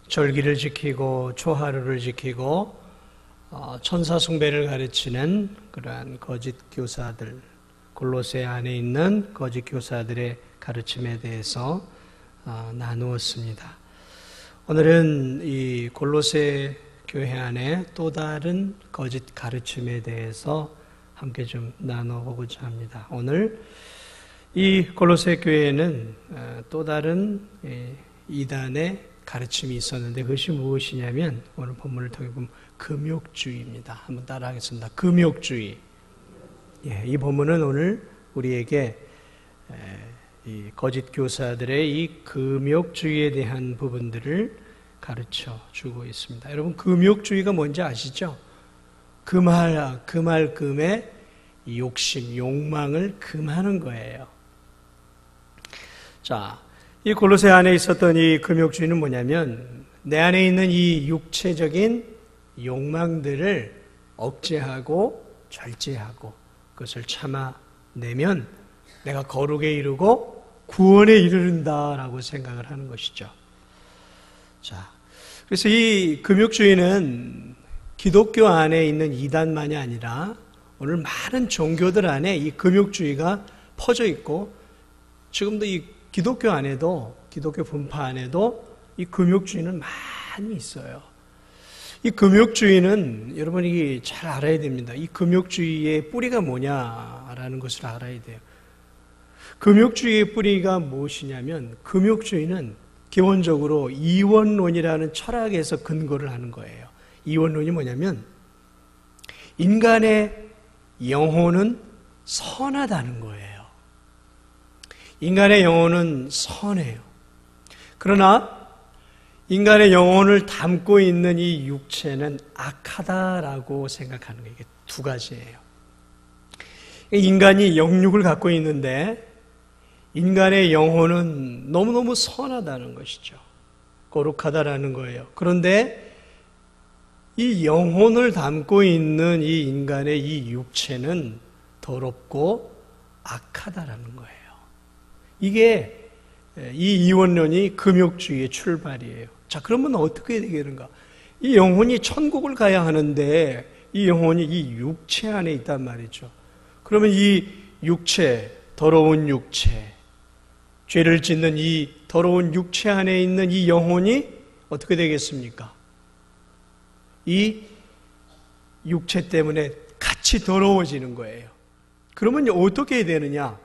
절기를 지키고 초하루를 지키고 천사 숭배를 가르치는 그러한 거짓 교사들, 골로새 안에 있는 거짓 교사들의 가르침에 대해서 나누었습니다. 오늘은 이 골로새 교회 안에 또 다른 거짓 가르침에 대해서 함께 좀 나눠보고자 합니다. 오늘 이 골로새 교회에는 또 다른 이단의 가르침이 있었는데 그것이 무엇이냐면 오늘 본문을 통해 보면 금욕주의입니다. 한번 따라하겠습니다. 금욕주의. 이 본문은 오늘 우리에게 이 거짓 교사들의 이 금욕주의에 대한 부분들을 가르쳐 주고 있습니다. 여러분, 금욕주의가 뭔지 아시죠? 금의 욕심, 욕망을 금하는 거예요. 자, 이 골로새 안에 있었던 이 금욕주의는 뭐냐면 내 안에 있는 이 육체적인 욕망들을 억제하고 절제하고 그것을 참아내면 내가 거룩에 이르고 구원에 이르른다라고 생각을 하는 것이죠. 자, 그래서 이 금욕주의는 기독교 안에 있는 이단만이 아니라 오늘 많은 종교들 안에 이 금욕주의가 퍼져 있고 지금도 이 기독교 안에도, 기독교 분파 안에도 이 금욕주의는 많이 있어요. 이 금욕주의는 여러분이 잘 알아야 됩니다. 이 금욕주의의 뿌리가 뭐냐라는 것을 알아야 돼요. 금욕주의의 뿌리가 무엇이냐면 금욕주의는 기본적으로 이원론이라는 철학에서 근거를 하는 거예요. 이원론이 뭐냐면 인간의 영혼은 선하다는 거예요. 인간의 영혼은 선해요. 그러나 인간의 영혼을 담고 있는 이 육체는 악하다라고 생각하는 거예요. 이게 두 가지예요. 인간이 영육을 갖고 있는데 인간의 영혼은 너무너무 선하다는 것이죠. 거룩하다라는 거예요. 그런데 이 영혼을 담고 있는 이 인간의 이 육체는 더럽고 악하다라는 거예요. 이게 이 이원론이 금욕주의의 출발이에요. 자, 그러면 어떻게 되겠는가? 이 영혼이 천국을 가야 하는데 이 영혼이 이 육체 안에 있단 말이죠. 그러면 이 육체, 더러운 육체, 죄를 짓는 이 더러운 육체 안에 있는 이 영혼이 어떻게 되겠습니까? 이 육체 때문에 같이 더러워지는 거예요. 그러면 어떻게 되느냐?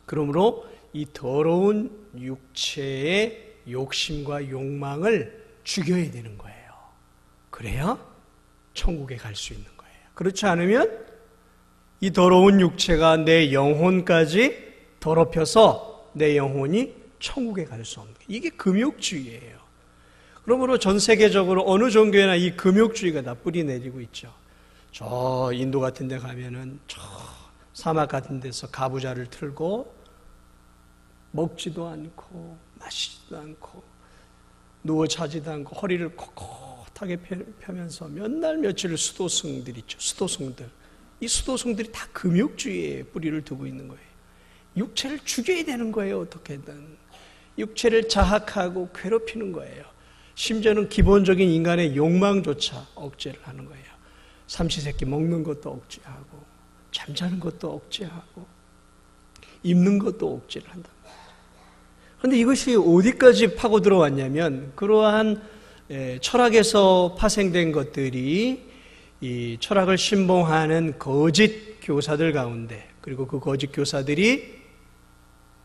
그러므로 이 더러운 육체의 욕심과 욕망을 죽여야 되는 거예요. 그래야 천국에 갈 수 있는 거예요. 그렇지 않으면 이 더러운 육체가 내 영혼까지 더럽혀서 내 영혼이 천국에 갈 수 없는 거예요. 이게 금욕주의예요. 그러므로 전 세계적으로 어느 종교에나 이 금욕주의가 다 뿌리 내리고 있죠. 저 인도 같은 데 가면은 저 사막 같은 데서 가부좌를 틀고 먹지도 않고 마시지도 않고 누워 자지도 않고 허리를 꼿꼿하게 펴면서 몇 날 며칠 수도승들 있죠. 수도승들. 이 수도승들이 다 금욕주의에 뿌리를 두고 있는 거예요. 육체를 죽여야 되는 거예요. 어떻게든. 육체를 자학하고 괴롭히는 거예요. 심지어는 기본적인 인간의 욕망조차 억제를 하는 거예요. 삼시세끼 먹는 것도 억제하고 잠자는 것도 억제하고 입는 것도 억제를 한다. 그런데 이것이 어디까지 파고 들어왔냐면 그러한 철학에서 파생된 것들이 이 철학을 신봉하는 거짓 교사들 가운데 그리고 그 거짓 교사들이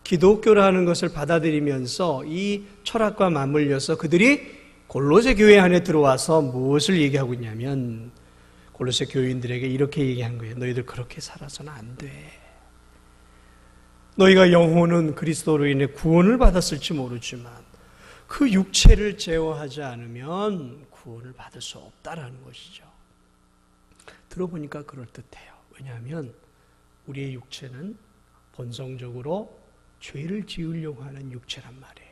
기독교라는 것을 받아들이면서 이 철학과 맞물려서 그들이 골로새 교회 안에 들어와서 무엇을 얘기하고 있냐면 골로새 교인들에게 이렇게 얘기한 거예요. 너희들 그렇게 살아서는 안 돼. 너희가 영혼은 그리스도로 인해 구원을 받았을지 모르지만 그 육체를 제어하지 않으면 구원을 받을 수 없다라는 것이죠. 들어보니까 그럴듯해요. 왜냐하면 우리의 육체는 본성적으로 죄를 지으려고 하는 육체란 말이에요.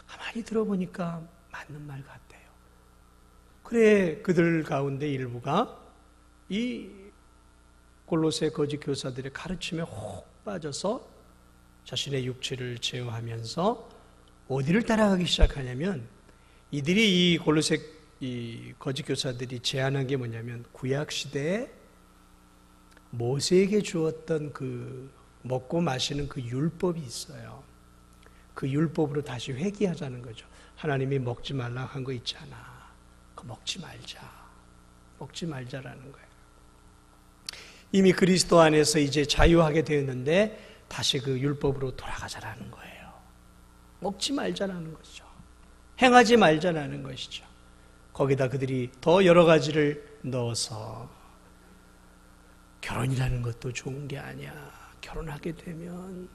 가만히 들어보니까 맞는 말 같아요. 그래, 그들 가운데 일부가 이 골로새 거짓 교사들의 가르침에 혹 빠져서 자신의 육체를 제어하면서 어디를 따라가기 시작하냐면 이들이 이 골로새 이 거짓 교사들이 제안한 게 뭐냐면 구약 시대에 모세에게 주었던 그 먹고 마시는 그 율법이 있어요. 그 율법으로 다시 회귀하자는 거죠. 하나님이 먹지 말라 한 거 있잖아. 그거 먹지 말자. 먹지 말자라는 거예요. 이미 그리스도 안에서 이제 자유하게 되었는데 다시 그 율법으로 돌아가자라는 거예요. 먹지 말자라는 거죠. 행하지 말자라는 것이죠. 거기다 그들이 더 여러 가지를 넣어서 결혼이라는 것도 좋은 게 아니야. 결혼하게 되면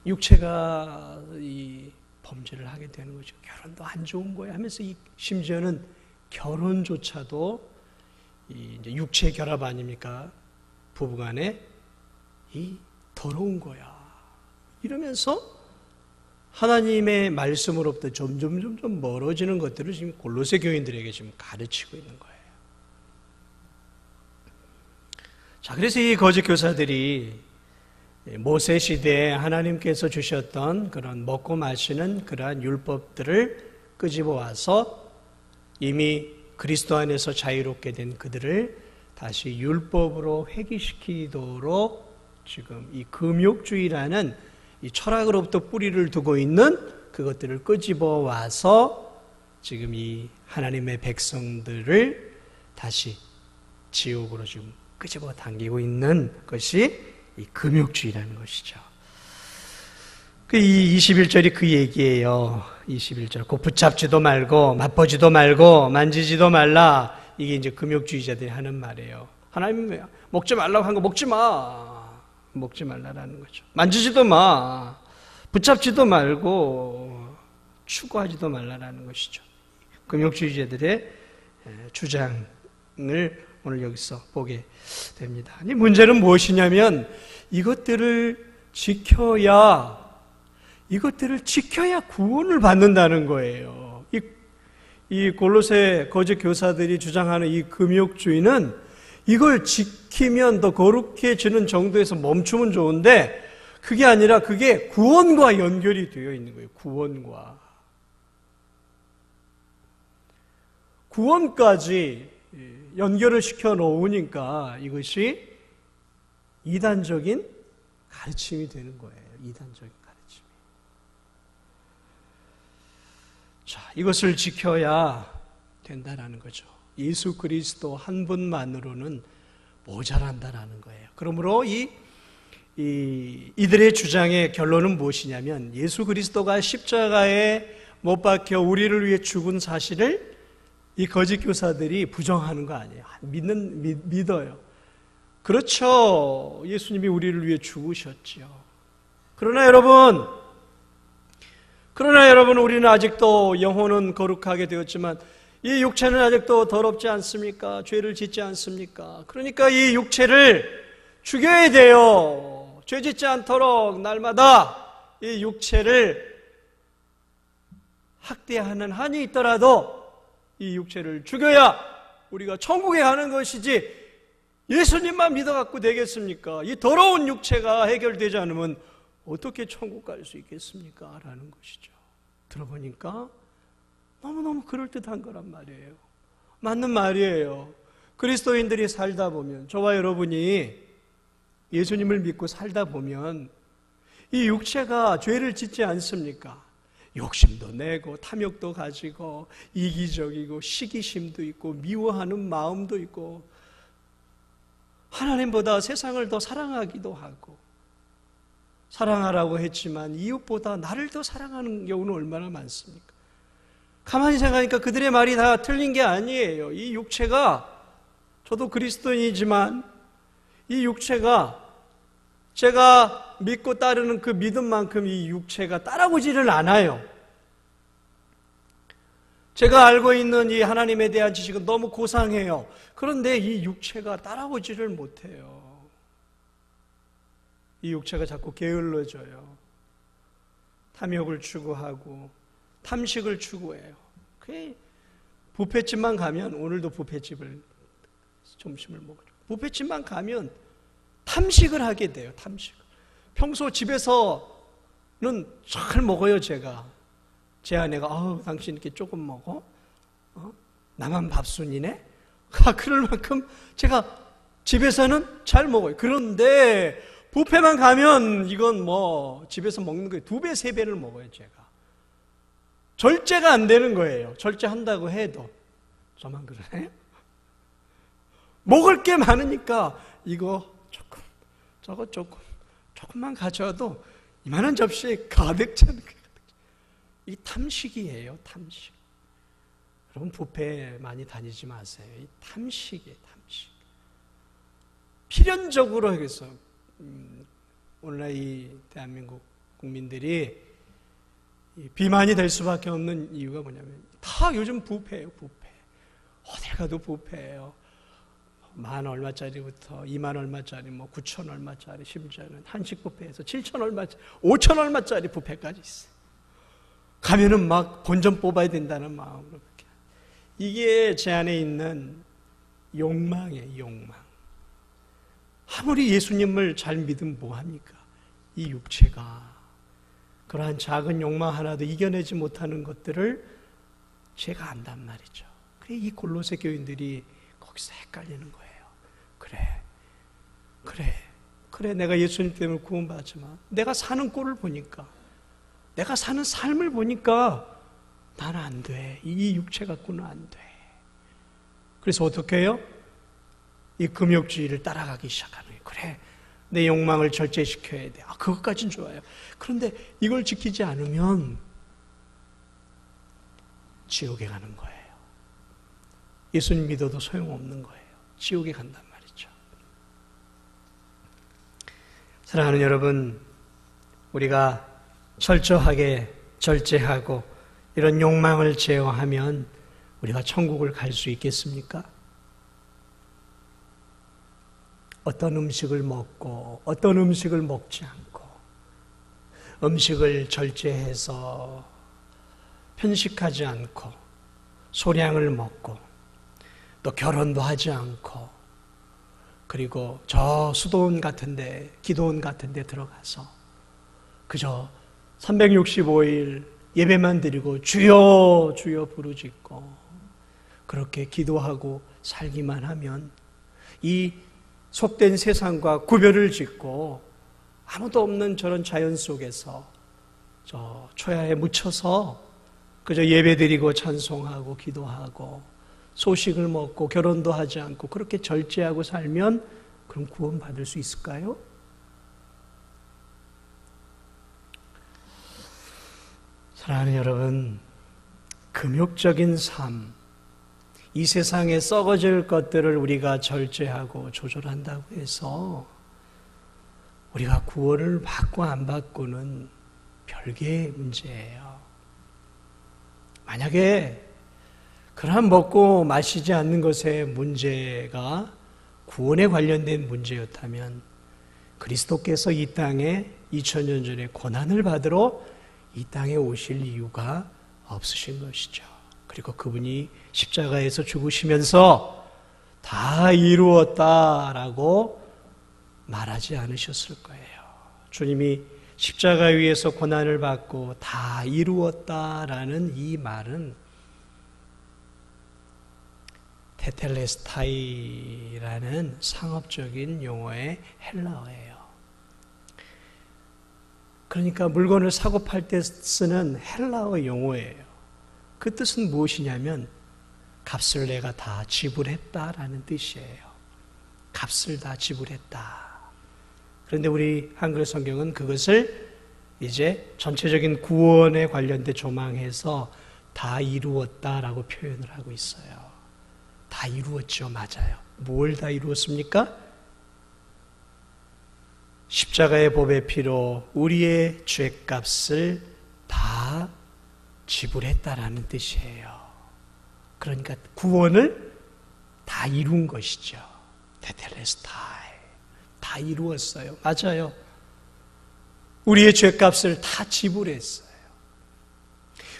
육체가 이 범죄를 하게 되는 거죠. 결혼도 안 좋은 거야 하면서 심지어는 결혼조차도 이제 육체 결합 아닙니까? 부부간에 이 더러운 거야. 이러면서 하나님의 말씀으로부터 점점 멀어지는 것들을 지금 골로새 교인들에게 지금 가르치고 있는 거예요. 자, 그래서 이 거짓 교사들이 모세 시대에 하나님께서 주셨던 그런 먹고 마시는 그러한 율법들을 끄집어 와서 이미 그리스도 안에서 자유롭게 된 그들을 다시 율법으로 회귀시키도록 지금 이 금욕주의라는 이 철학으로부터 뿌리를 두고 있는 그것들을 끄집어 와서 지금 이 하나님의 백성들을 다시 지옥으로 지금 끄집어 당기고 있는 것이 이 금욕주의라는 것이죠. 이 21절이 그 얘기예요. 21절. 곧 붙잡지도 말고 맛보지도 말고 만지지도 말라. 이게 이제 금욕주의자들이 하는 말이에요. 하나님이 먹지 말라고 한 거 먹지 마. 먹지 말라라는 거죠. 만지지도 마. 붙잡지도 말고 추구하지도 말라라는 것이죠. 금욕주의자들의 주장을 오늘 여기서 보게 됩니다. 이 문제는 무엇이냐면 이것들을 지켜야 구원을 받는다는 거예요. 이 골로새 거짓 교사들이 주장하는 이 금욕주의는 이걸 지키면 더 거룩해지는 정도에서 멈추면 좋은데 그게 아니라 그게 구원과 연결이 되어 있는 거예요. 구원까지 연결을 시켜 놓으니까 이것이 이단적인 가르침이 되는 거예요. 이단적인 가르침. 자, 이것을 지켜야 된다라는 거죠. 예수 그리스도 한 분만으로는 모자란다라는 거예요. 그러므로 이들의 주장의 결론은 무엇이냐면 예수 그리스도가 십자가에 못 박혀 우리를 위해 죽은 사실을 이 거짓 교사들이 부정하는 거 아니에요. 믿어요. 그렇죠. 예수님이 우리를 위해 죽으셨지요. 그러나 여러분 우리는 아직도 영혼은 거룩하게 되었지만 이 육체는 아직도 더럽지 않습니까? 죄를 짓지 않습니까? 그러니까 이 육체를 죽여야 돼요. 죄 짓지 않도록 날마다 이 육체를 학대하는 한이 있더라도 이 육체를 죽여야 우리가 천국에 가는 것이지 예수님만 믿어갖고 되겠습니까? 이 더러운 육체가 해결되지 않으면 어떻게 천국 갈 수 있겠습니까? 라는 것이죠. 들어보니까 너무너무 그럴듯한 거란 말이에요. 맞는 말이에요. 그리스도인들이 살다 보면, 저와 여러분이 예수님을 믿고 살다 보면 이 육체가 죄를 짓지 않습니까? 욕심도 내고 탐욕도 가지고 이기적이고 시기심도 있고 미워하는 마음도 있고 하나님보다 세상을 더 사랑하기도 하고 사랑하라고 했지만 이웃보다 나를 더 사랑하는 경우는 얼마나 많습니까? 가만히 생각하니까 그들의 말이 다 틀린 게 아니에요. 이 육체가, 저도 그리스도인이지만 이 육체가 제가 믿고 따르는 그 믿음만큼 이 육체가 따라오지를 않아요. 제가 알고 있는 이 하나님에 대한 지식은 너무 고상해요. 그런데 이 육체가 따라오지를 못해요. 이 육체가 자꾸 게을러져요. 탐욕을 추구하고 탐식을 추구해요. 뷔페집만 가면, 오늘도 뷔페집을 점심을 먹으러, 뷔페집만 가면 탐식을 하게 돼요. 탐식을. 평소 집에서 잘 먹어요, 제가. 제 아내가, 당신 이렇게 조금 먹어? 나만 밥순이네? 그럴 만큼 제가 집에서는 잘 먹어요. 그런데 뷔페만 가면 이건 집에서 먹는 거예요. 2배, 3배를 먹어요, 제가. 절제가 안 되는 거예요. 절제한다고 해도. 저만 그러나요? 먹을 게 많으니까 이거 조금, 저거 조금만 가져와도 이만한 접시에 가득 차는 거예요. 이 탐식이에요, 탐식. 여러분, 뷔페 많이 다니지 마세요. 이 탐식이에요, 탐식. 필연적으로 해서 오늘날 이 대한민국 국민들이 비만이 될 수밖에 없는 이유가 뭐냐면 다 요즘 뷔페예요, 뷔페. 어딜 가도 뷔페예요. 10,000 얼마짜리부터 20,000 얼마짜리, 9,000 얼마짜리, 심지어는 한식 뷔페에서 7,000 얼마짜리, 5,000 얼마짜리 뷔페까지 있어요. 가면은 막 본전 뽑아야 된다는 마음으로. 이게 제 안에 있는 욕망이에요, 욕망. 아무리 예수님을 잘 믿으면 뭐합니까? 이 육체가 그러한 작은 욕망 하나도 이겨내지 못하는 것들을 제가 안단 말이죠. 그래, 이 골로새 교인들이 거기서 헷갈리는 거예요. 그래, 내가 예수님 때문에 구원받지만 내가 사는 꼴을 보니까, 내가 사는 삶을 보니까 나는 안 돼. 이 육체 갖고는 안 돼. 그래서 어떻게 해요? 이 금욕주의를 따라가기 시작하는 거예요. 그래, 내 욕망을 절제시켜야 돼. 그것까진 좋아요. 그런데 이걸 지키지 않으면 지옥에 가는 거예요. 예수님 믿어도 소용없는 거예요. 지옥에 간단 말이죠. 사랑하는 여러분, 우리가 철저하게 절제하고 이런 욕망을 제어하면 우리가 천국을 갈 수 있겠습니까? 어떤 음식을 먹고 어떤 음식을 먹지 않고, 음식을 절제해서 편식하지 않고 소량을 먹고, 또 결혼도 하지 않고, 그리고 저 수도원 같은데, 기도원 같은데 들어가서 그저 365일 예배만 드리고 주여 주여 부르짖고 그렇게 기도하고 살기만 하면 이 속된 세상과 구별을 짓고 아무도 없는 저런 자연 속에서 저 초야에 묻혀서 그저 예배 드리고 찬송하고 기도하고 소식을 먹고 결혼도 하지 않고 그렇게 절제하고 살면 그럼 구원받을 수 있을까요? 사랑하는 여러분, 금욕적인 삶, 이 세상에 썩어질 것들을 우리가 절제하고 조절한다고 해서 우리가 구원을 받고 안 받고는 별개의 문제예요. 만약에 그러한 먹고 마시지 않는 것의 문제가 구원에 관련된 문제였다면 그리스도께서 이 땅에 2000년 전에 고난을 받으러 이 땅에 오실 이유가 없으신 것이죠. 그리고 그분이 십자가에서 죽으시면서 다 이루었다라고 말하지 않으셨을 거예요. 주님이 십자가 위에서 고난을 받고 다 이루었다라는 이 말은 테텔레스타이라는 상업적인 용어의 헬라어예요. 그러니까 물건을 사고 팔 때 쓰는 헬라어 용어예요. 그 뜻은 무엇이냐면 값을 내가 다 지불했다라는 뜻이에요. 값을 다 지불했다. 그런데 우리 한글 성경은 그것을 이제 전체적인 구원에 관련된 조망해서 다 이루었다라고 표현을 하고 있어요. 다 이루었죠. 맞아요. 뭘 다 이루었습니까? 십자가의 보배 피로 우리의 죄값을 다 지불했다라는 뜻이에요. 그러니까 구원을 다 이룬 것이죠. 테텔레스타이. 다 이루었어요. 맞아요. 우리의 죄값을 다 지불했어요.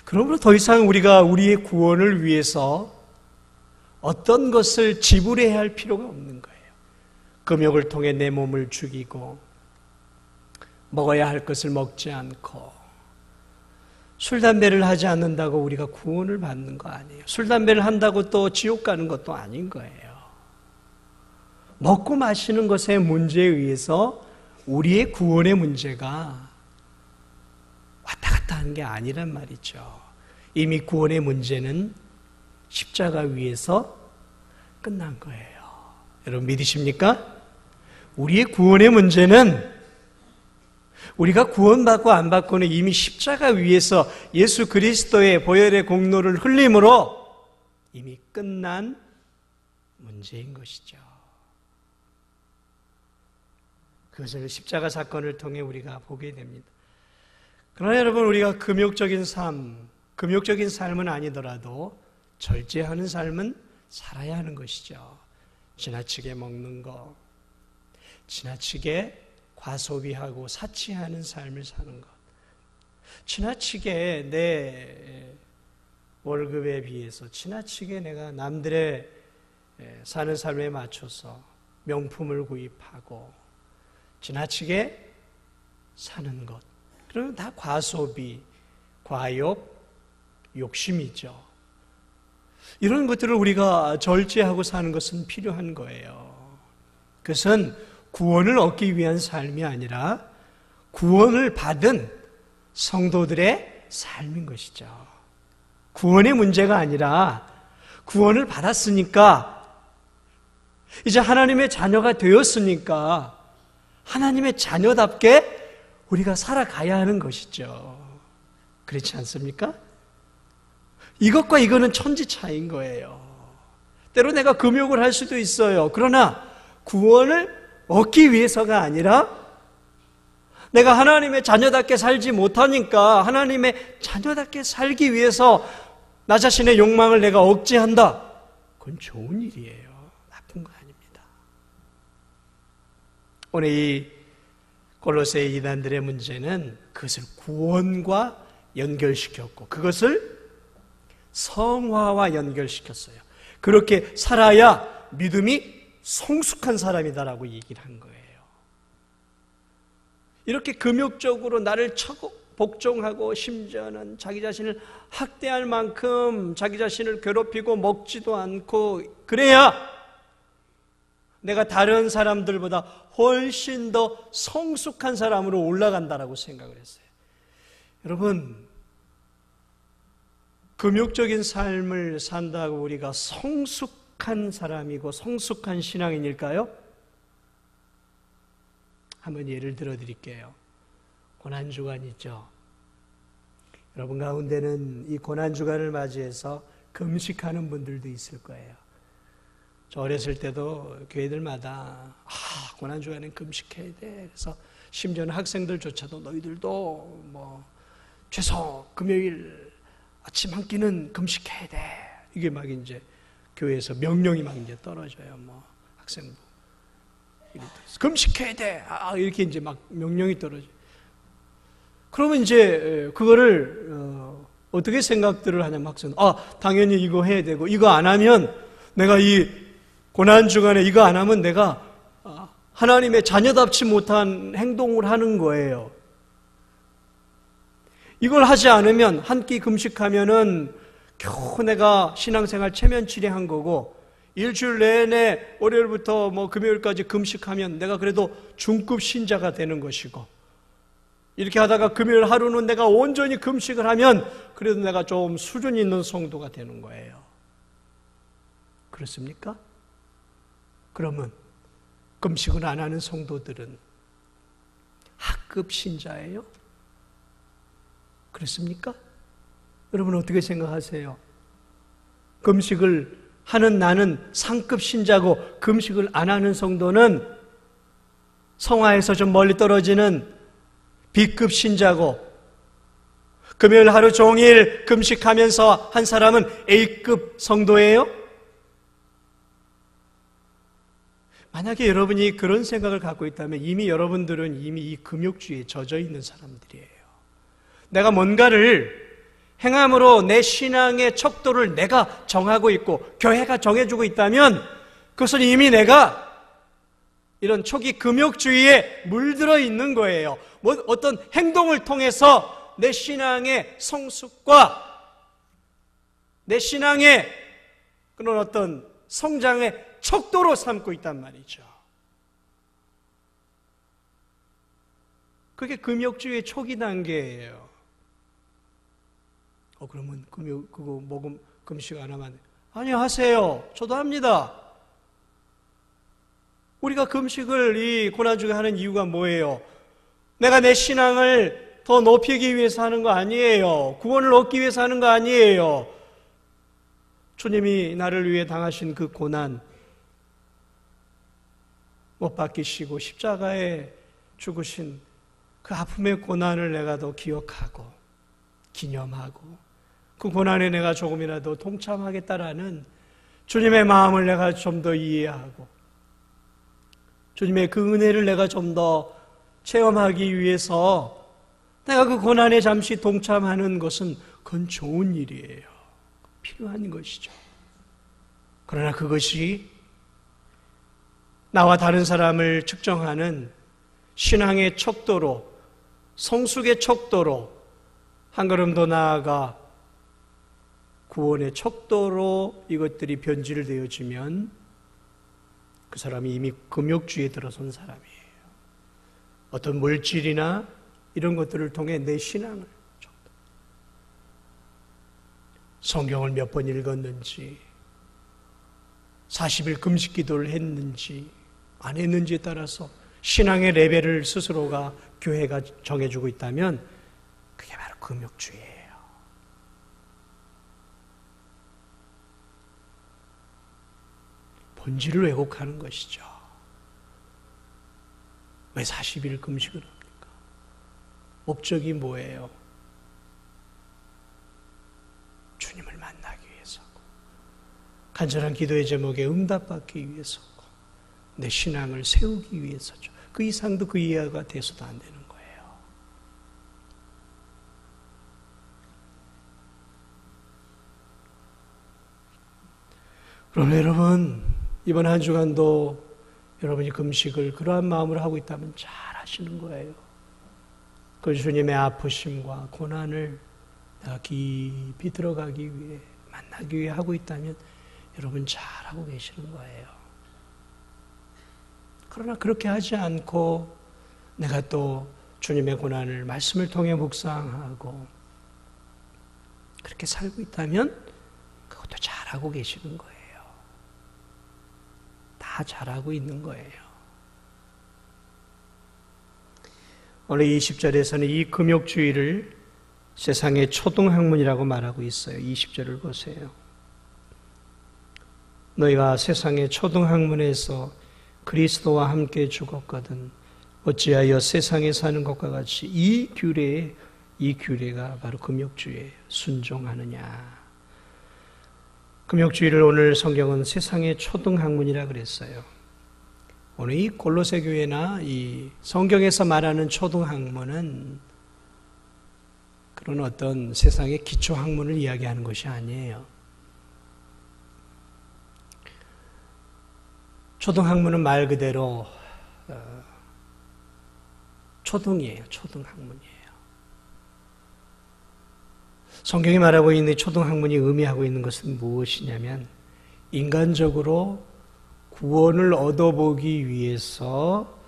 그러므로 더 이상 우리가 우리의 구원을 위해서 어떤 것을 지불해야 할 필요가 없는 거예요. 금욕을 통해 내 몸을 죽이고 먹어야 할 것을 먹지 않고 술, 담배를 하지 않는다고 우리가 구원을 받는 거 아니에요. 술, 담배를 한다고 또 지옥 가는 것도 아닌 거예요. 먹고 마시는 것의 문제에 의해서 우리의 구원의 문제가 왔다 갔다 하는 게 아니란 말이죠. 이미 구원의 문제는 십자가 위에서 끝난 거예요. 여러분 믿으십니까? 우리의 구원의 문제는 우리가 구원받고 안 받고는 이미 십자가 위에서 예수 그리스도의 보혈의 공로를 흘림으로 이미 끝난 문제인 것이죠. 그것을 십자가 사건을 통해 우리가 보게 됩니다. 그러나 여러분 우리가 금욕적인 삶은 아니더라도 절제하는 삶은 살아야 하는 것이죠. 지나치게 먹는 것, 지나치게 과소비하고 사치하는 삶을 사는 것, 지나치게 내 월급에 비해서 지나치게 내가 남들의 사는 삶에 맞춰서 명품을 구입하고 지나치게 사는 것, 그러면 다 과소비, 과욕, 욕심이죠. 이런 것들을 우리가 절제하고 사는 것은 필요한 거예요. 그것은 구원을 얻기 위한 삶이 아니라 구원을 받은 성도들의 삶인 것이죠. 구원의 문제가 아니라 구원을 받았으니까 이제 하나님의 자녀가 되었으니까 하나님의 자녀답게 우리가 살아가야 하는 것이죠. 그렇지 않습니까? 이것과 이거는 천지 차이인 거예요. 때로 내가 금욕을 할 수도 있어요. 그러나 구원을 얻기 위해서가 아니라 내가 하나님의 자녀답게 살지 못하니까 하나님의 자녀답게 살기 위해서 나 자신의 욕망을 내가 억제한다. 그건 좋은 일이에요. 나쁜 거 아닙니다. 오늘 이 골로새 이단들의 문제는 그것을 구원과 연결시켰고 그것을 성화와 연결시켰어요. 그렇게 살아야 믿음이 성숙한 사람이다라고 얘기를 한 거예요. 이렇게 금욕적으로 나를 복종하고 심지어는 자기 자신을 학대할 만큼 자기 자신을 괴롭히고 먹지도 않고 그래야 내가 다른 사람들보다 훨씬 더 성숙한 사람으로 올라간다라고 생각을 했어요. 여러분, 금욕적인 삶을 산다고 우리가 성숙한 사람이고 성숙한 신앙인일까요? 한번 예를 들어 드릴게요. 고난주간이죠. 여러분 가운데는 이 고난주간을 맞이해서 금식하는 분들도 있을 거예요. 저 어렸을 때도 교회들마다 고난주간엔 금식해야 돼. 그래서 심지어는 학생들조차도 너희들도 최소 금요일 아침 한 끼는 금식해야 돼. 이게 막 이제 교회에서 명령이 막 이제 떨어져요. 학생부 금식해야 돼. 이렇게 이제 막 명령이 떨어져. 그러면 이제 그거를 어떻게 생각들을 하냐면 학생 당연히 이거 해야 되고 이거 안 하면 내가 이 고난 주간에 이거 안 하면 내가 하나님의 자녀답지 못한 행동을 하는 거예요. 이걸 하지 않으면 한 끼 금식하면은 겨우 내가 신앙생활 체면치레한 거고 일주일 내내 월요일부터 금요일까지 금식하면 내가 그래도 중급 신자가 되는 것이고 이렇게 하다가 금요일 하루는 내가 온전히 금식을 하면 그래도 내가 좀 수준 있는 성도가 되는 거예요. 그렇습니까? 그러면 금식을 안 하는 성도들은 하급 신자예요? 그렇습니까? 여러분 어떻게 생각하세요? 금식을 하는 나는 상급 신자고 금식을 안 하는 성도는 성화에서 좀 멀리 떨어지는 B급 신자고 금요일 하루 종일 금식하면서 한 사람은 A급 성도예요? 만약에 여러분이 그런 생각을 갖고 있다면 이미 여러분들은 이미 이 금욕주의에 젖어 있는 사람들이에요. 내가 뭔가를 행함으로 내 신앙의 척도를 내가 정하고 있고 교회가 정해주고 있다면 그것은 이미 내가 이런 초기 금욕주의에 물들어 있는 거예요. 어떤 행동을 통해서 내 신앙의 성숙과 내 신앙의 그런 어떤 성장의 척도로 삼고 있단 말이죠. 그게 금욕주의의 초기 단계예요. 그러면 그거 금식 안 하면 아니 하세요. 저도 합니다. 우리가 금식을 이 고난주에 하는 이유가 뭐예요? 내가 내 신앙을 더 높이기 위해서 하는 거 아니에요. 구원을 얻기 위해서 하는 거 아니에요. 주님이 나를 위해 당하신 그 고난, 못 박히시고 십자가에 죽으신 그 아픔의 고난을 내가 더 기억하고 기념하고 그 고난에 내가 조금이라도 동참하겠다라는 주님의 마음을 내가 좀 더 이해하고 주님의 그 은혜를 내가 좀 더 체험하기 위해서 내가 그 고난에 잠시 동참하는 것은 그건 좋은 일이에요. 필요한 것이죠. 그러나 그것이 나와 다른 사람을 측정하는 신앙의 척도로, 성숙의 척도로, 한 걸음 더 나아가 구원의 척도로 이것들이 변질되어지면 그 사람이 이미 금욕주의에 들어선 사람이에요. 어떤 물질이나 이런 것들을 통해 내 신앙을, 성경을 몇 번 읽었는지, 40일 금식 기도를 했는지 안 했는지에 따라서 신앙의 레벨을 스스로가 교회가 정해주고 있다면 그게 바로 금욕주의예요. 본질을 왜곡하는 것이죠. 왜 40일 금식을 합니까? 목적이 뭐예요? 주님을 만나기 위해서고 간절한 기도의 제목에 응답받기 위해서고 내 신앙을 세우기 위해서죠. 그 이상도 그 이하가 돼서도 안 되는 거예요. 그럼 여러분 이번 한 주간도 여러분이 금식을 그러한 마음으로 하고 있다면 잘 하시는 거예요. 그 주님의 아프심과 고난을 내가 깊이 들어가기 위해 만나기 위해 하고 있다면 여러분 잘하고 계시는 거예요. 그러나 그렇게 하지 않고 내가 또 주님의 고난을 말씀을 통해 묵상하고 그렇게 살고 있다면 그것도 잘하고 계시는 거예요. 다 잘하고 있는 거예요. 오늘 20절에서는 이 금욕주의를 세상의 초등학문이라고 말하고 있어요. 20절을 보세요. 너희가 세상의 초등학문에서 그리스도와 함께 죽었거든 어찌하여 세상에 사는 것과 같이 이 규례가 바로 금욕주의에 순종하느냐. 금욕주의를 오늘 성경은 세상의 초등학문이라 그랬어요. 오늘 이 골로새 교회나 이 성경에서 말하는 초등학문은 그런 어떤 세상의 기초학문을 이야기하는 것이 아니에요. 초등학문은 말 그대로 초등이에요. 초등학문이에요. 성경이 말하고 있는 초등학문이 의미하고 있는 것은 무엇이냐면 인간적으로 구원을 얻어보기 위해서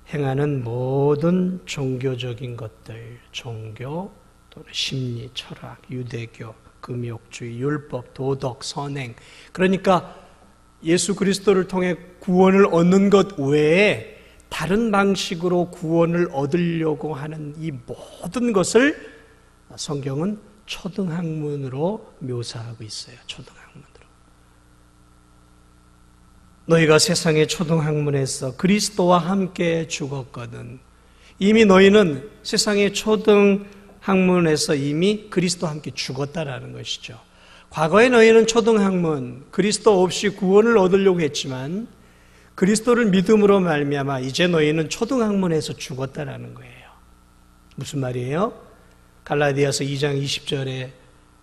행하는 모든 종교적인 것들, 종교 또는 심리, 철학, 유대교, 금욕주의, 율법, 도덕, 선행, 그러니까 예수 그리스도를 통해 구원을 얻는 것 외에 다른 방식으로 구원을 얻으려고 하는 이 모든 것을 성경은 초등학문으로 묘사하고 있어요. 초등학문으로. 너희가 세상의 초등학문에서 그리스도와 함께 죽었거든. 이미 너희는 세상의 초등학문에서 이미 그리스도와 함께 죽었다라는 것이죠. 과거에 너희는 초등학문, 그리스도 없이 구원을 얻으려고 했지만 그리스도를 믿음으로 말미암아 이제 너희는 초등학문에서 죽었다라는 거예요. 무슨 말이에요? 갈라디아서 2장 20절에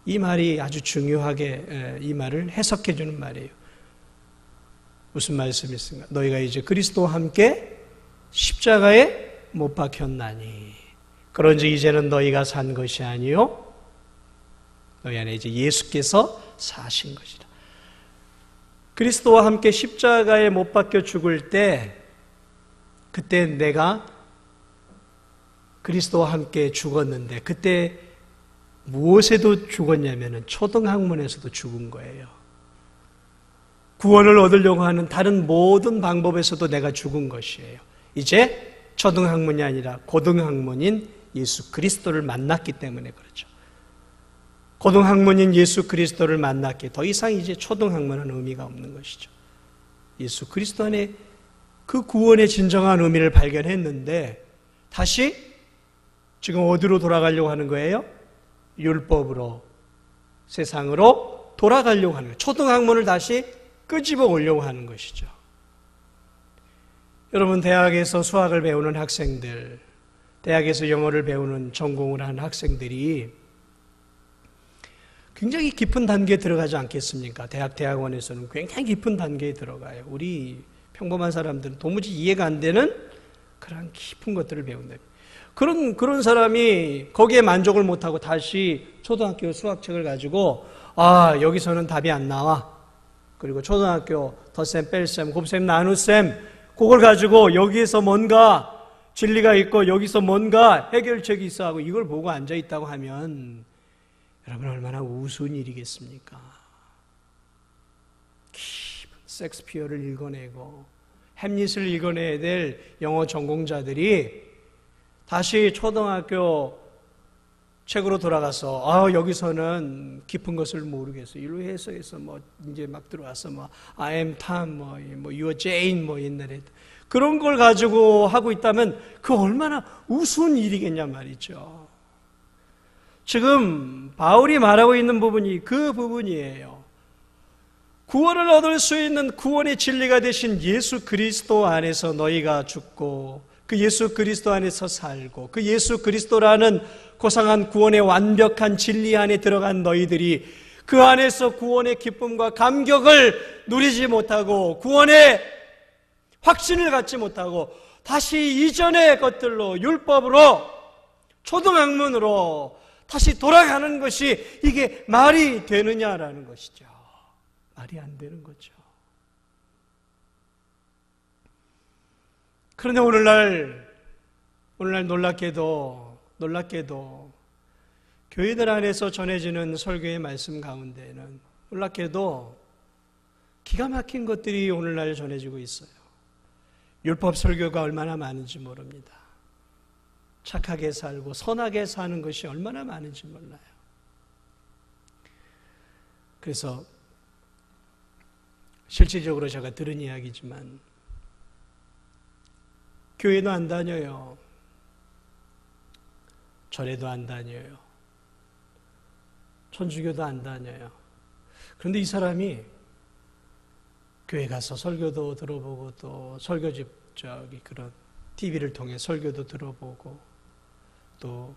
이 말이 아주 중요하게 이 말을 해석해 주는 말이에요. 무슨 말씀이 있습니까? 너희가 이제 그리스도와 함께 십자가에 못 박혔나니 그런즉 이제는 너희가 산 것이 아니요 너희 안에 이제 예수께서 사신 것이다. 그리스도와 함께 십자가에 못 박혀 죽을 때 그때 내가 그리스도와 함께 죽었는데 그때 무엇에도 죽었냐면은 초등학문에서도 죽은 거예요. 구원을 얻으려고 하는 다른 모든 방법에서도 내가 죽은 것이에요. 이제 초등학문이 아니라 고등학문인 예수 그리스도를 만났기 때문에 그렇죠. 고등학문인 예수 그리스도를 만났기에 더 이상 이제 초등학문은 의미가 없는 것이죠. 예수 그리스도 안에 그 구원의 진정한 의미를 발견했는데 다시 지금 어디로 돌아가려고 하는 거예요? 율법으로 세상으로 돌아가려고 하는 거예요. 초등학문을 다시 끄집어 오려고 하는 것이죠. 여러분 대학에서 수학을 배우는 학생들, 대학에서 영어를 배우는 전공을 하는 학생들이 굉장히 깊은 단계에 들어가지 않겠습니까? 대학원에서는 굉장히 깊은 단계에 들어가요. 우리 평범한 사람들은 도무지 이해가 안 되는 그런 깊은 것들을 배운다. 그런 사람이 거기에 만족을 못하고 다시 초등학교 수학책을 가지고 여기서는 답이 안 나와. 그리고 초등학교 덧셈, 뺄셈, 곱셈, 나눗셈 그걸 가지고 여기에서 뭔가 진리가 있고 여기서 뭔가 해결책이 있어 하고 이걸 보고 앉아있다고 하면 여러분 얼마나 우스운 일이겠습니까? 깊은 섹스피어를 읽어내고 햄릿을 읽어내야 될 영어 전공자들이 다시 초등학교 책으로 돌아가서 여기서는 깊은 것을 모르겠어. 이로 해석해서 이제 막 들어와서 I am Tom, you are Jane 옛날에 그런 걸 가지고 하고 있다면 그 얼마나 우스운 일이겠냐 말이죠. 지금 바울이 말하고 있는 부분이 그 부분이에요. 구원을 얻을 수 있는 구원의 진리가 되신 예수 그리스도 안에서 너희가 죽고 그 예수 그리스도 안에서 살고 그 예수 그리스도라는 고상한 구원의 완벽한 진리 안에 들어간 너희들이 그 안에서 구원의 기쁨과 감격을 누리지 못하고 구원의 확신을 갖지 못하고 다시 이전의 것들로 율법으로 초등학문으로 다시 돌아가는 것이 이게 말이 되느냐라는 것이죠. 말이 안 되는 거죠. 그런데 오늘날 놀랍게도 교회들 안에서 전해지는 설교의 말씀 가운데는 놀랍게도 기가 막힌 것들이 오늘날 전해지고 있어요. 율법 설교가 얼마나 많은지 모릅니다. 착하게 살고 선하게 사는 것이 얼마나 많은지 몰라요. 그래서 실질적으로 제가 들은 이야기지만 교회도 안 다녀요. 절에도 안 다녀요. 천주교도 안 다녀요. 그런데 이 사람이 교회 가서 설교도 들어보고 또 설교집 그런 TV를 통해 설교도 들어보고 또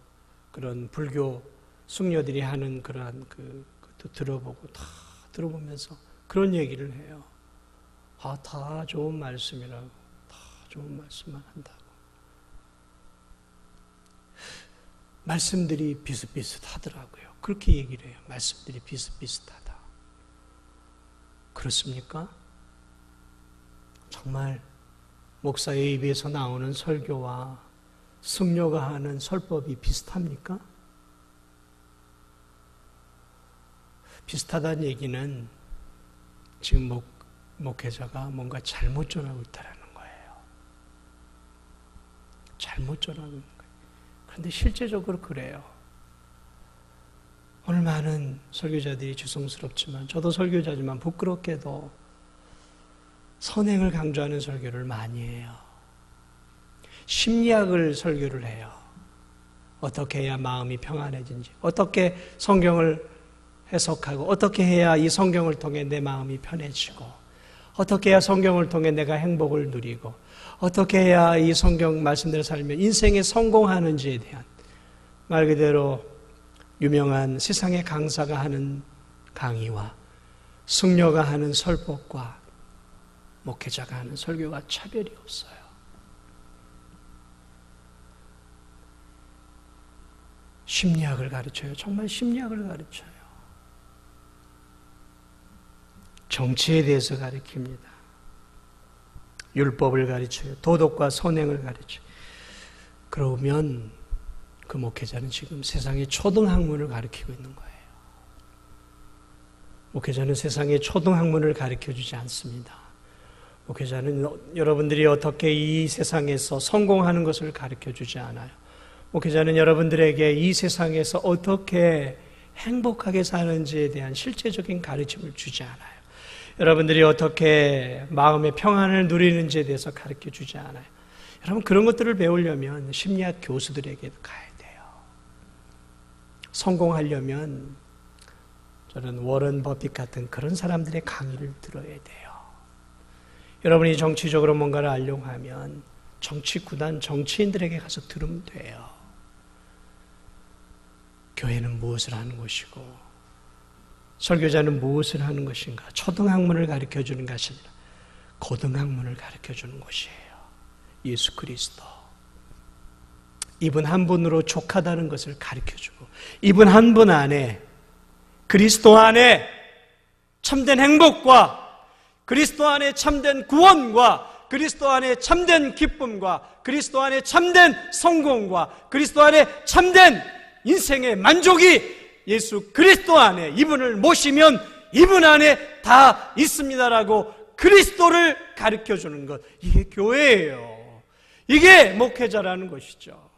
그런 불교 숙녀들이 하는 그러한 것도 들어보고 다 들어보면서 그런 얘기를 해요. 다 좋은 말씀이라고. 다 좋은 말씀만 한다고. 말씀들이 비슷비슷하더라고요. 그렇게 얘기를 해요. 말씀들이 비슷비슷하다. 그렇습니까? 정말 목사의 입에서 나오는 설교와 승려가 하는 설법이 비슷합니까? 비슷하다는 얘기는 지금 목회자가 뭔가 잘못 전하고 있다는 거예요. 잘못 전하고 있는 거예요. 그런데 실제적으로 그래요. 오늘 많은 설교자들이 죄송스럽지만 저도 설교자지만 부끄럽게도 선행을 강조하는 설교를 많이 해요. 심리학을 설교를 해요. 어떻게 해야 마음이 평안해진지, 어떻게 성경을 해석하고, 어떻게 해야 이 성경을 통해 내 마음이 편해지고, 어떻게 해야 성경을 통해 내가 행복을 누리고, 어떻게 해야 이 성경 말씀대로 살면 인생에 성공하는지에 대한 말 그대로 유명한 세상의 강사가 하는 강의와 승려가 하는 설법과 목회자가 하는 설교가 차별이 없어요. 심리학을 가르쳐요. 정말 심리학을 가르쳐요. 정치에 대해서 가르칩니다. 율법을 가르쳐요. 도덕과 선행을 가르쳐요. 그러면 그 목회자는 지금 세상의 초등학문을 가르치고 있는 거예요. 목회자는 세상의 초등학문을 가르쳐주지 않습니다. 목회자는 여러분들이 어떻게 이 세상에서 성공하는 것을 가르쳐주지 않아요. 목회자는 여러분들에게 이 세상에서 어떻게 행복하게 사는지에 대한 실제적인 가르침을 주지 않아요. 여러분들이 어떻게 마음의 평안을 누리는지에 대해서 가르쳐주지 않아요. 여러분, 그런 것들을 배우려면 심리학 교수들에게 가야 돼요. 성공하려면 저는 워런 버핏 같은 그런 사람들의 강의를 들어야 돼요. 여러분이 정치적으로 뭔가를 알려고 하면 정치구단, 정치인들에게 가서 들으면 돼요. 교회는 무엇을 하는 것이고 설교자는 무엇을 하는 것인가? 초등학문을 가르쳐주는 것이 아니라 고등학문을 가르쳐주는 것이에요. 예수 그리스도. 이분 한 분으로 족하다는 것을 가르쳐주고 이분 한 분 안에 그리스도 안에 참된 행복과 그리스도 안에 참된 구원과 그리스도 안에 참된 기쁨과 그리스도 안에 참된 성공과 그리스도 안에 참된 인생의 만족이 예수 그리스도 안에 이분을 모시면 이분 안에 다 있습니다라고 그리스도를 가르쳐주는 것, 이게 교회예요. 이게 목회자라는 것이죠.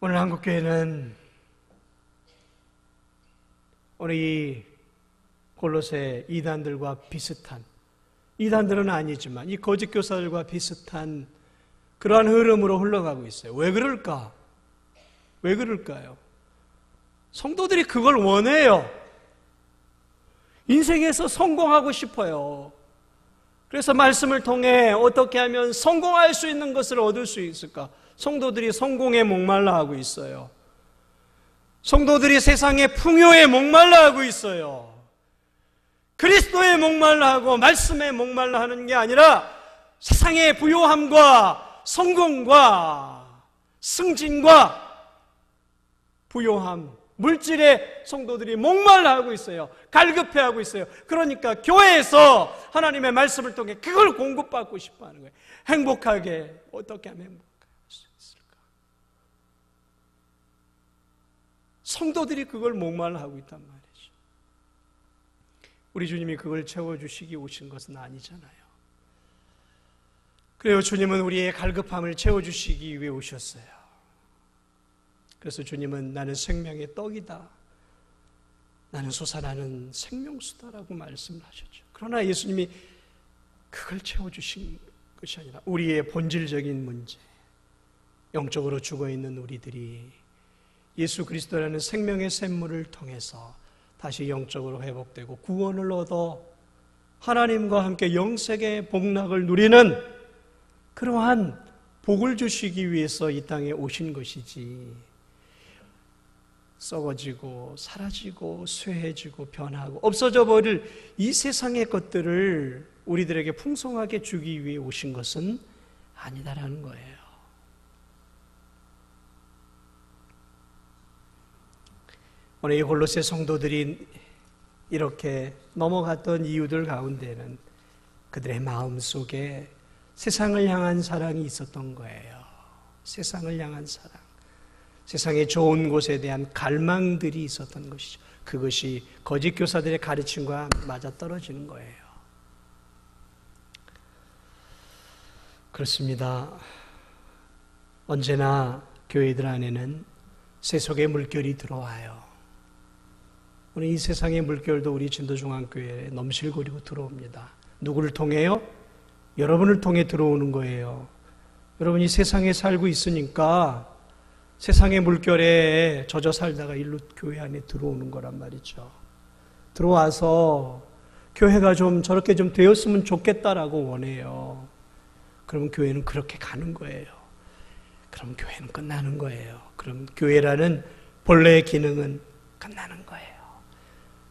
오늘 한국교회는 오늘 이 골로새 이단들과 비슷한, 이단들은 아니지만 이 거짓 교사들과 비슷한 그러한 흐름으로 흘러가고 있어요. 왜 그럴까? 왜 그럴까요? 성도들이 그걸 원해요. 인생에서 성공하고 싶어요. 그래서 말씀을 통해 어떻게 하면 성공할 수 있는 것을 얻을 수 있을까? 성도들이 성공에 목말라 하고 있어요. 성도들이 세상의 풍요에 목말라 하고 있어요. 그리스도에 목말라 하고 말씀에 목말라 하는 게 아니라 세상의 부요함과 성공과 승진과 부요함, 물질에 성도들이 목말라 하고 있어요. 갈급해 하고 있어요. 그러니까 교회에서 하나님의 말씀을 통해 그걸 공급받고 싶어 하는 거예요. 행복하게, 어떻게 하면 행복할 수 있을까? 성도들이 그걸 목말라 하고 있단 말이에요. 우리 주님이 그걸 채워주시기 오신 것은 아니잖아요. 그래요, 주님은 우리의 갈급함을 채워주시기 위해 오셨어요. 그래서 주님은 나는 생명의 떡이다, 나는 솟아나는 생명수다라고 말씀을 하셨죠. 그러나 예수님이 그걸 채워주신 것이 아니라 우리의 본질적인 문제, 영적으로 죽어있는 우리들이 예수 그리스도라는 생명의 샘물을 통해서 다시 영적으로 회복되고 구원을 얻어 하나님과 함께 영생의 복락을 누리는 그러한 복을 주시기 위해서 이 땅에 오신 것이지, 썩어지고 사라지고 쇠해지고 변하고 없어져 버릴 이 세상의 것들을 우리들에게 풍성하게 주기 위해 오신 것은 아니다라는 거예요. 오늘 이 골로새 성도들이 이렇게 넘어갔던 이유들 가운데는 그들의 마음 속에 세상을 향한 사랑이 있었던 거예요. 세상을 향한 사랑, 세상의 좋은 곳에 대한 갈망들이 있었던 것이죠. 그것이 거짓 교사들의 가르침과 맞아떨어지는 거예요. 그렇습니다. 언제나 교회들 안에는 세속의 물결이 들어와요. 오늘 이 세상의 물결도 우리 진도중앙교회에 넘실거리고 들어옵니다. 누구를 통해요? 여러분을 통해 들어오는 거예요. 여러분이 세상에 살고 있으니까 세상의 물결에 젖어 살다가 일로 교회 안에 들어오는 거란 말이죠. 들어와서 교회가 좀 저렇게 좀 되었으면 좋겠다라고 원해요. 그러면 교회는 그렇게 가는 거예요. 그럼 교회는 끝나는 거예요. 그럼 교회라는 본래의 기능은 끝나는 거예요.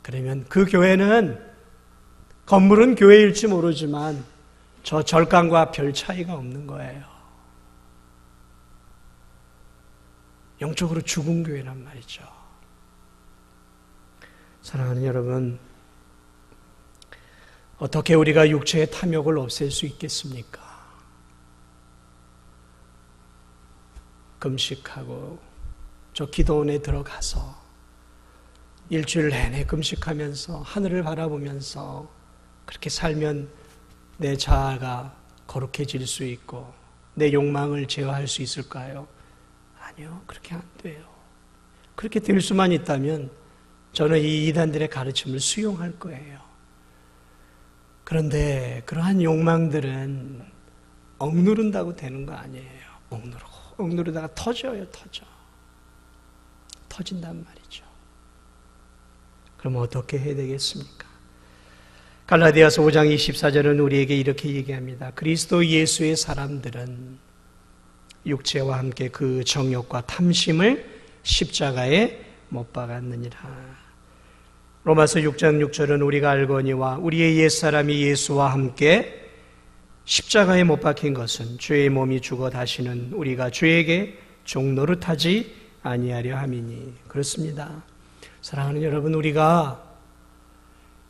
그러면 그 교회는 건물은 교회일지 모르지만 저 절간과 별 차이가 없는 거예요. 영적으로 죽은 교회란 말이죠. 사랑하는 여러분, 어떻게 우리가 육체의 탐욕을 없앨 수 있겠습니까? 금식하고 저 기도원에 들어가서 일주일 내내 금식하면서 하늘을 바라보면서 그렇게 살면 내 자아가 거룩해질 수 있고 내 욕망을 제어할 수 있을까요? 아니요, 그렇게 안 돼요. 그렇게 될 수만 있다면 저는 이 이단들의 가르침을 수용할 거예요. 그런데 그러한 욕망들은 억누른다고 되는 거 아니에요. 억누르다가 터져요. 터진단 말이죠. 그럼 어떻게 해야 되겠습니까? 갈라디아서 5장 24절은 우리에게 이렇게 얘기합니다. 그리스도 예수의 사람들은 육체와 함께 그 정욕과 탐심을 십자가에 못 박았느니라. 로마서 6장 6절은 우리가 알거니와 우리의 옛사람이 예수와 함께 십자가에 못 박힌 것은 죄의 몸이 죽어 다시는 우리가 죄에게 종노릇하지 아니하려 함이니. 그렇습니다. 사랑하는 여러분, 우리가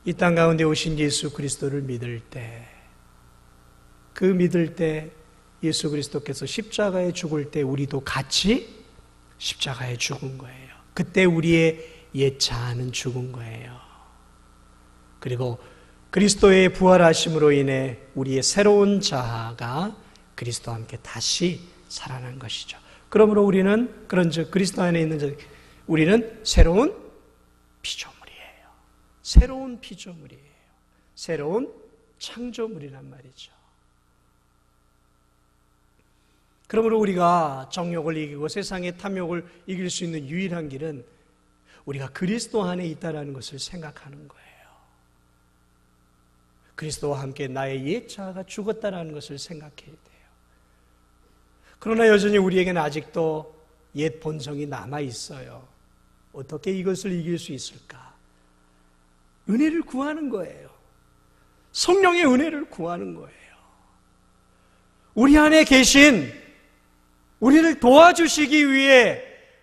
이 땅 가운데 오신 예수 그리스도를 믿을 때, 그 믿을 때 예수 그리스도께서 십자가에 죽을 때 우리도 같이 십자가에 죽은 거예요. 그때 우리의 옛 자아는 죽은 거예요. 그리고 그리스도의 부활하심으로 인해 우리의 새로운 자아가 그리스도와 함께 다시 살아난 것이죠. 그러므로 우리는 그런즉 그리스도 안에 있는 우리는 새로운 피조물이에요. 새로운 피조물이에요. 새로운 창조물이란 말이죠. 그러므로 우리가 정욕을 이기고 세상의 탐욕을 이길 수 있는 유일한 길은 우리가 그리스도 안에 있다는 것을 생각하는 거예요. 그리스도와 함께 나의 옛 자아가 죽었다는 것을 생각해야 돼요. 그러나 여전히 우리에게는 아직도 옛 본성이 남아 있어요. 어떻게 이것을 이길 수 있을까? 은혜를 구하는 거예요. 성령의 은혜를 구하는 거예요. 우리 안에 계신, 우리를 도와주시기 위해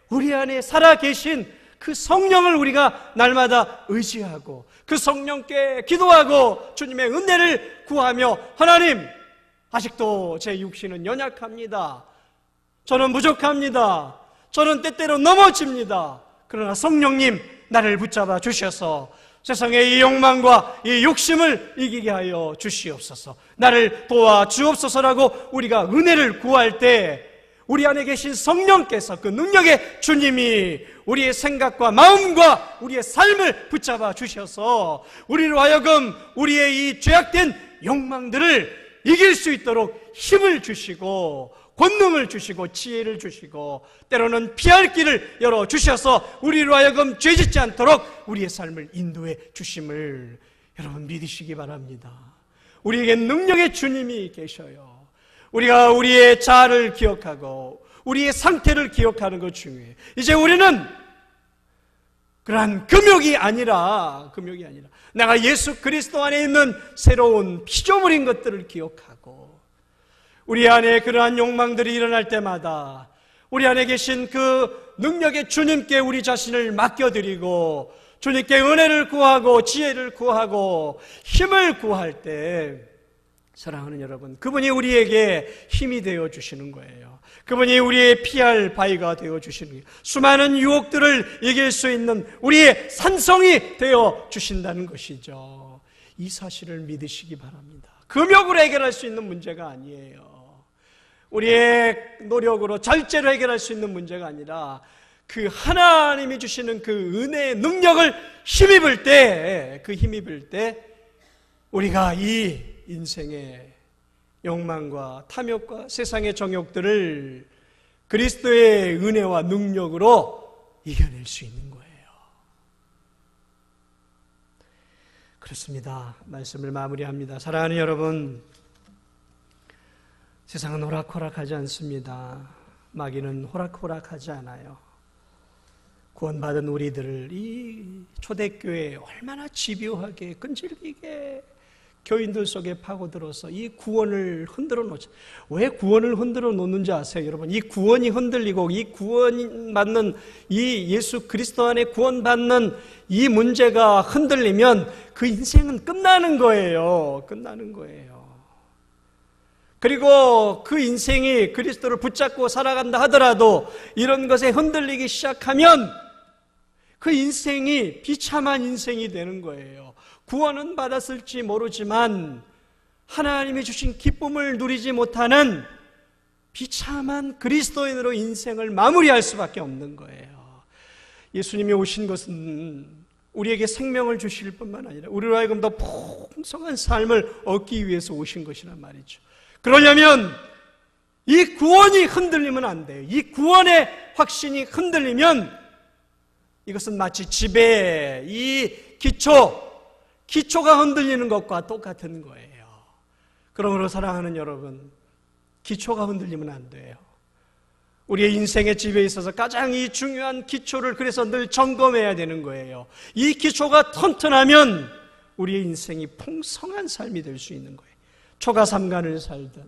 우리 안에 살아계신 그 성령을 우리가 날마다 의지하고 그 성령께 기도하고 주님의 은혜를 구하며, 하나님, 아직도 제 육신은 연약합니다. 저는 부족합니다. 저는 때때로 넘어집니다. 그러나 성령님, 나를 붙잡아 주셔서 세상의 이 욕망과 이 욕심을 이기게 하여 주시옵소서. 나를 도와 주옵소서라고 우리가 은혜를 구할 때 우리 안에 계신 성령께서, 그 능력의 주님이 우리의 생각과 마음과 우리의 삶을 붙잡아 주셔서 우리로 하여금 우리의 이 죄악된 욕망들을 이길 수 있도록 힘을 주시고 권능을 주시고 지혜를 주시고 때로는 피할 길을 열어주셔서 우리로 하여금 죄짓지 않도록 우리의 삶을 인도해 주심을 여러분 믿으시기 바랍니다. 우리에게 능력의 주님이 계셔요. 우리가 우리의 자아를 기억하고 우리의 상태를 기억하는 것 중요해요. 이제 우리는 그러한 금욕이 아니라 내가 예수 그리스도 안에 있는 새로운 피조물인 것들을 기억하고 우리 안에 그러한 욕망들이 일어날 때마다 우리 안에 계신 그 능력의 주님께 우리 자신을 맡겨드리고 주님께 은혜를 구하고 지혜를 구하고 힘을 구할 때, 사랑하는 여러분, 그분이 우리에게 힘이 되어주시는 거예요. 그분이 우리의 피할 바위가 되어주시는 거예요. 수많은 유혹들을 이길 수 있는 우리의 산성이 되어주신다는 것이죠. 이 사실을 믿으시기 바랍니다. 금욕으로 해결할 수 있는 문제가 아니에요. 우리의 노력으로 절제로 해결할 수 있는 문제가 아니라 그 하나님이 주시는 그 은혜의 능력을 힘입을 때, 그 힘입을 때 우리가 이 인생의 욕망과 탐욕과 세상의 정욕들을 그리스도의 은혜와 능력으로 이겨낼 수 있는 거예요. 그렇습니다. 말씀을 마무리합니다. 사랑하는 여러분, 세상은 호락호락하지 않습니다. 마귀는 호락호락하지 않아요. 구원받은 우리들을 이 초대교회에 얼마나 집요하게 끈질기게 교인들 속에 파고들어서 이 구원을 흔들어 놓지. 왜 구원을 흔들어 놓는지 아세요, 여러분? 이 구원이 흔들리고 이 구원받는 이 예수 그리스도 안에 구원받는 이 문제가 흔들리면 그 인생은 끝나는 거예요. 끝나는 거예요. 그리고 그 인생이 그리스도를 붙잡고 살아간다 하더라도 이런 것에 흔들리기 시작하면 그 인생이 비참한 인생이 되는 거예요. 구원은 받았을지 모르지만 하나님이 주신 기쁨을 누리지 못하는 비참한 그리스도인으로 인생을 마무리할 수밖에 없는 거예요. 예수님이 오신 것은 우리에게 생명을 주실 뿐만 아니라 우리로 하여금 더 풍성한 삶을 얻기 위해서 오신 것이란 말이죠. 그러려면 이 구원이 흔들리면 안 돼요. 이 구원의 확신이 흔들리면 이것은 마치 집에 이 기초가 흔들리는 것과 똑같은 거예요. 그러므로 사랑하는 여러분, 기초가 흔들리면 안 돼요. 우리의 인생의 집에 있어서 가장 이 중요한 기초를 그래서 늘 점검해야 되는 거예요. 이 기초가 튼튼하면 우리의 인생이 풍성한 삶이 될 수 있는 거예요. 초가삼간을 살든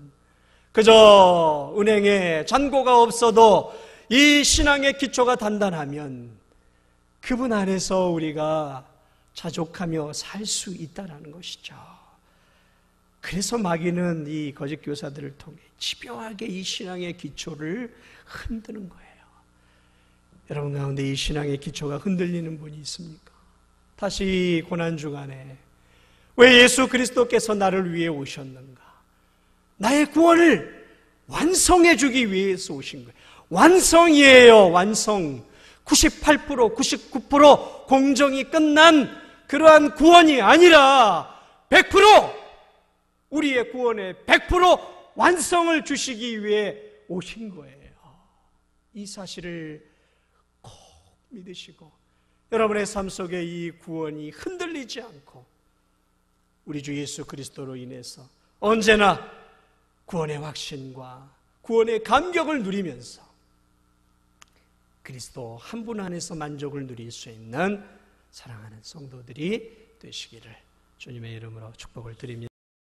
그저 은행에 잔고가 없어도 이 신앙의 기초가 단단하면 그분 안에서 우리가 자족하며 살 수 있다는 것이죠. 그래서 마귀는 이 거짓 교사들을 통해 집요하게 이 신앙의 기초를 흔드는 거예요. 여러분 가운데 이 신앙의 기초가 흔들리는 분이 있습니까? 다시 고난 주간에 왜 예수 그리스도께서 나를 위해 오셨는가? 나의 구원을 완성해 주기 위해서 오신 거예요. 완성이에요. 완성. 98%, 99% 공정이 끝난 그러한 구원이 아니라 100% 우리의 구원의 100% 완성을 주시기 위해 오신 거예요. 이 사실을 꼭 믿으시고 여러분의 삶 속에 이 구원이 흔들리지 않고 우리 주 예수 그리스도로 인해서 언제나 구원의 확신과 구원의 감격을 누리면서 그리스도 한 분 안에서 만족을 누릴 수 있는 사랑하는 성도들이 되시기를 주님의 이름으로 축복을 드립니다.